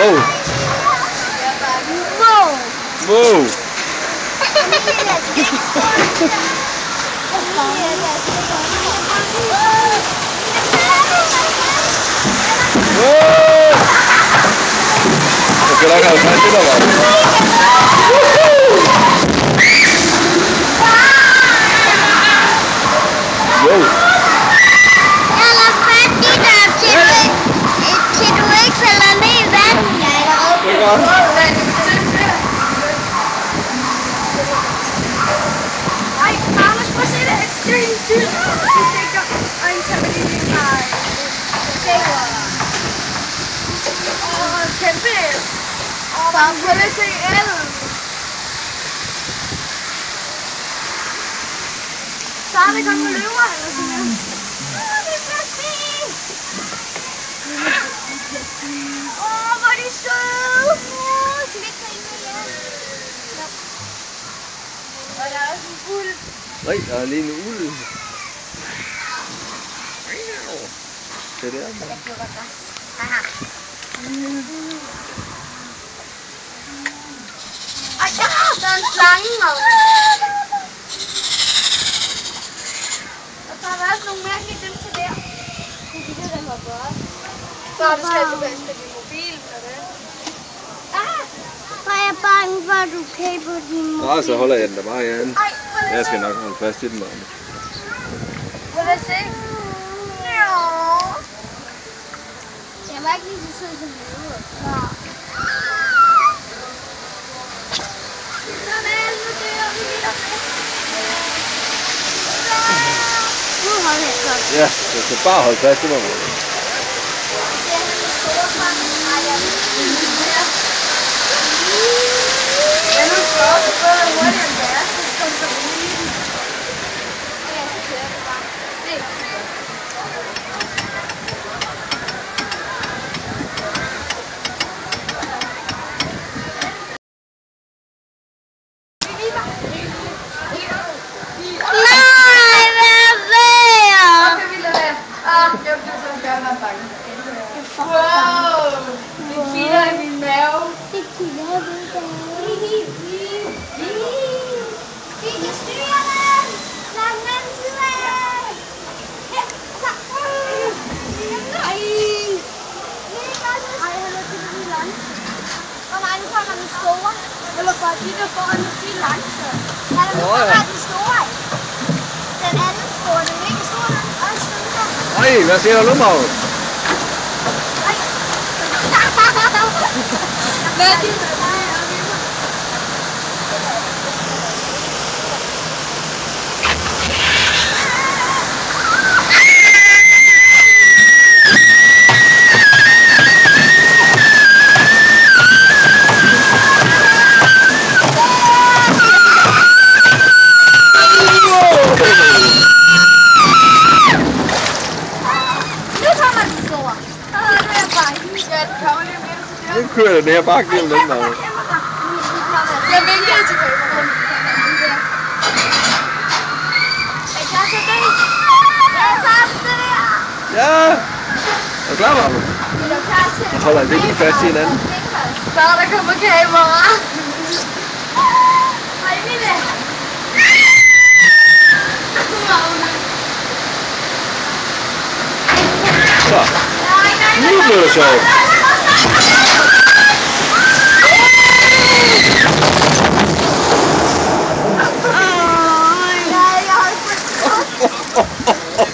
Wow. Wow. Okay, der kan du tage det der var. Wow. Så er det kommet løver eller sådan noget. Det er så fint. Hvor er de søde. Skal vi ikke tage en med hjem? Og der er også en ulv. Nej, der er lige en ulv. Det er der. Jeg kan godt da. Haha. Ej, der er en slange, mand. Og så er der også nogle mærkelige dem til der. Det er dem, der godt. Så er det slet ikke bedst med din mobil, eller hvad? Hvor er jeg bange for, at du kan på din mobil? Nå, så holder jeg den da bare herinde. Jeg skal nok holde fast i den, Magne. Vil du se? Ja. Jeg var ikke lige så sød som løve. Nå. Nu holder jeg godt. Ja, jeg skal bare holde fast i mig. Wow! Det kilder i min mave. Det kilder i min mave. Vi kan styre den! Lad den anden side af! Nej! Ej, han er til de lange. Hvor mange kommer den store? Eller bare de der foran de langste? Er der nogen, der har den store? Den anden store, den er ikke stor, den er også den der. Ej, hvad siger du nu, Magne? Hvad er det? Nu kører det ned bare gennem den der. Jeg vinker til kameraet. Er I klar til det? Jeg tager det der. Ja! Er du klar, Magne? Er du klar til? Jeg holder det lige fast i hinanden. Så der kommer kamera. Hej, Mille. Så. Nu bliver det sjovt. Jeg har